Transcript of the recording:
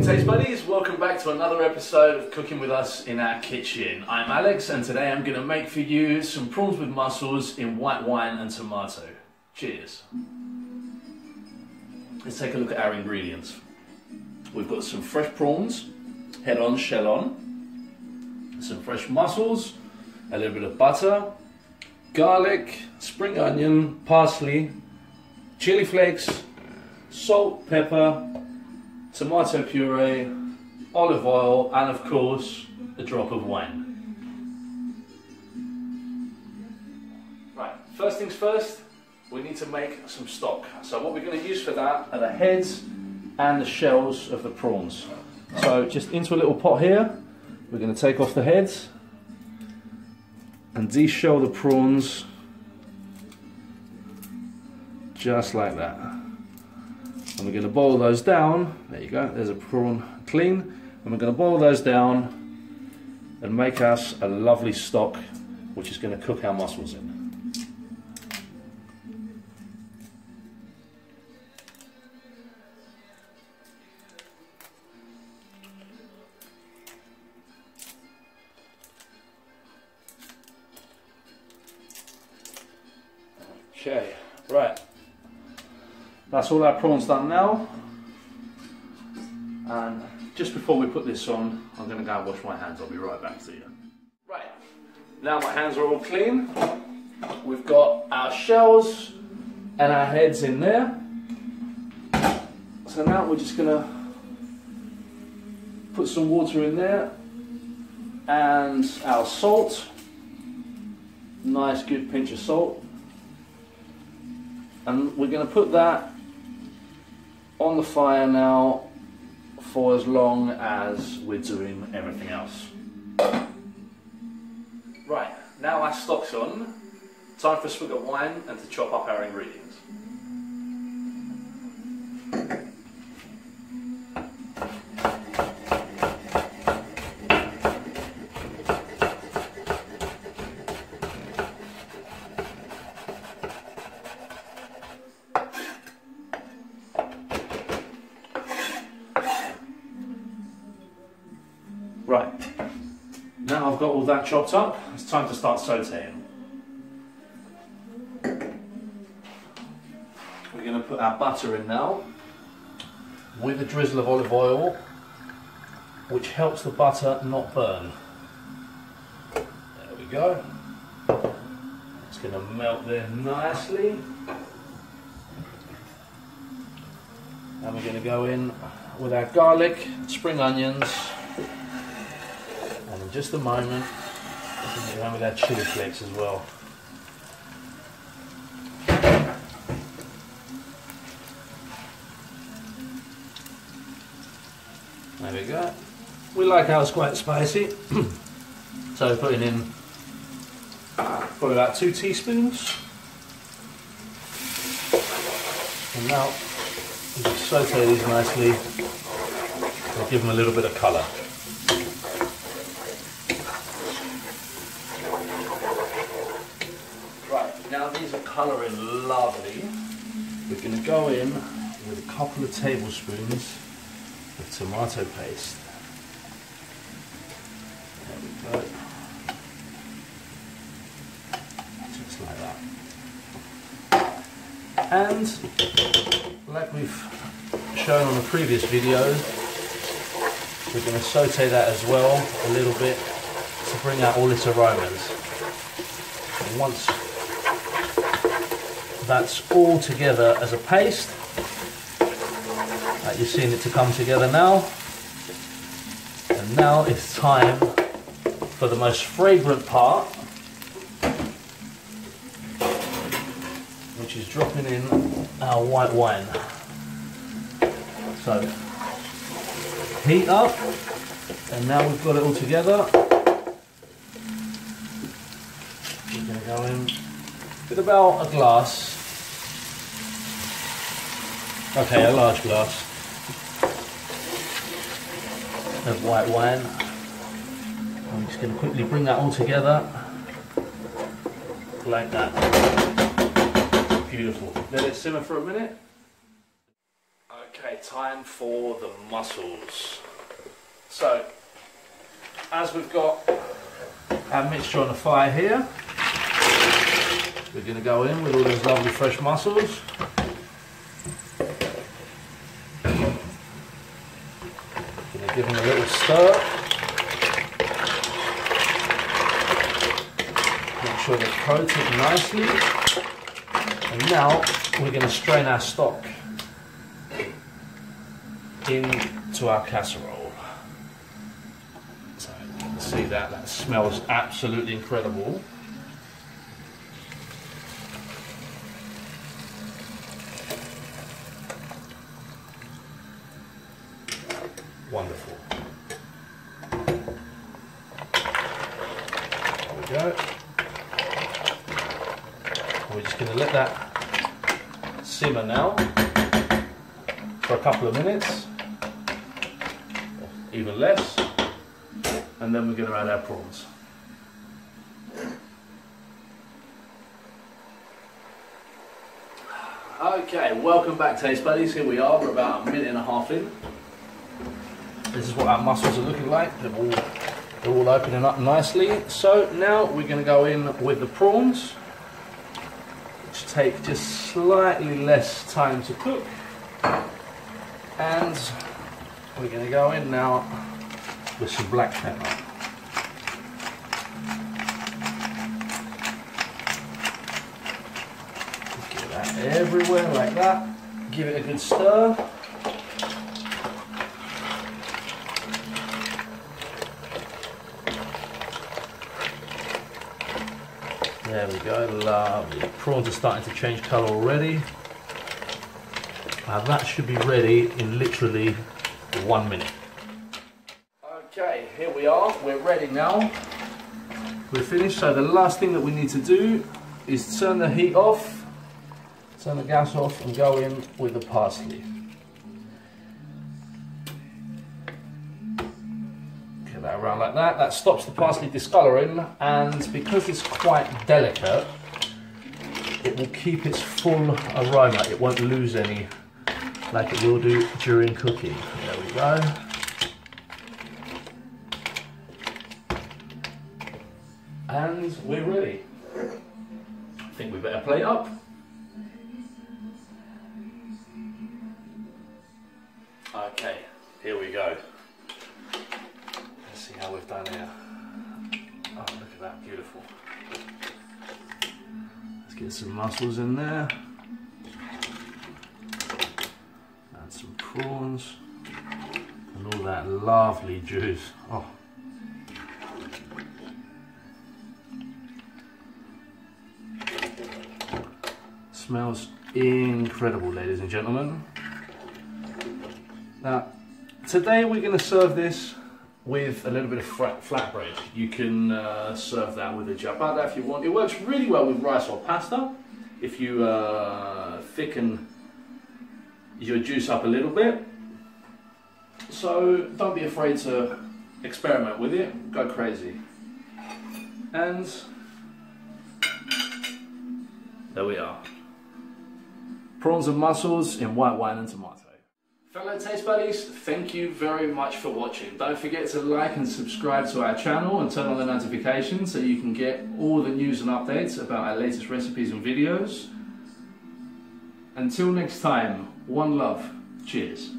Taste Buddies, welcome back to another episode of Cooking With Us in Our Kitchen. I'm Alex and today I'm going to make for you some prawns with mussels in white wine and tomato. Cheers. Let's take a look at our ingredients. We've got some fresh prawns, head on, shell on, some fresh mussels, a little bit of butter, garlic, spring onion, parsley, chili flakes, salt, pepper, tomato puree, olive oil, and of course, a drop of wine. Right, first things first, we need to make some stock. So what we're going to use for that are the heads and the shells of the prawns. So just into a little pot here, we're going to take off the heads and de-shell the prawns just like that. And we're going to boil those down. There you go, there's a prawn clean. And we're going to boil those down and make us a lovely stock which is going to cook our mussels in. Okay, right. That's all our prawns done now, and just before we put this on, I'm going to go and wash my hands. I'll be right back to you. Right, now my hands are all clean. We've got our shells and our heads in there. So now we're just going to put some water in there and our salt, nice good pinch of salt, and we're going to put that on the fire now for as long as we're doing everything else. Right, now our stock's on, time for a swig of wine and to chop up our ingredients. Right, now I've got all that chopped up, it's time to start sauteing. We're going to put our butter in now with a drizzle of olive oil, which helps the butter not burn. There we go. It's going to melt there nicely. And we're going to go in with our garlic, spring onions, and in just a moment, we're going to go in with our chili flakes as well. There we go. We like ours quite spicy, so we're putting in probably about 2 teaspoons. And now we just saute these nicely and give them a little bit of colour. Right, now these are colouring lovely. We're going to go in with a couple of tablespoons of tomato paste. There we go. Just like that. And like we've shown on the previous video, we're going to saute that as well a little bit to bring out all its aromas. And once that's all together as a paste, you're seeing it to come together now, and now it's time for the most fragrant part, which is dropping in our white wine. So heat up, and now we've got it all together. We're going to go in with about a glass, okay, a large glass of white wine. I'm just going to quickly bring that all together like that. Beautiful. Let it simmer for a minute. Okay, Okay, time for the mussels. So, as we've got our mixture on the fire here, we're going to go in with all those lovely fresh mussels. Going to give them a little stir. Make sure they're coated nicely. And now we're going to strain our stock into our casserole. So you can see that smells absolutely incredible. Wonderful. There we go. We're just going to let that simmer now for a couple of minutes, even less, and then we're going to add our prawns. Okay, welcome back, taste buddies. Here we are, we're about 1.5 minutes in. This is what our mussels are looking like. They're all opening up nicely. So now we're going to go in with the prawns, which take just slightly less time to cook. And we're going to go in now with some black pepper. Get that everywhere like that. Give it a good stir. There we go, lovely. Prawns are starting to change colour already. Now that should be ready in literally 1 minute. Okay, here we are, we're ready now. We're finished, so the last thing that we need to do is turn the heat off, turn the gas off and go in with the parsley. Get that around like that. That stops the parsley discolouring, and because it's quite delicate, it will keep its full aroma. It won't lose any like it will do during cooking. There we go. And we're ready. I think we better plate up. Okay, here we go. Let's see how we've done here. Oh, look at that, beautiful. Let's get some mussels in there. And some prawns. And all that lovely juice. Oh. Smells incredible, ladies and gentlemen. Now, today we're going to serve this with a little bit of flatbread. You can serve that with a ciabatta if you want. It works really well with rice or pasta. If you thicken your juice up a little bit. So don't be afraid to experiment with it. Go crazy. And there we are. Prawns and mussels in white wine and tomato. Fellow taste buddies, thank you very much for watching. Don't forget to like and subscribe to our channel and turn on the notifications so you can get all the news and updates about our latest recipes and videos. Until next time, one love. Cheers.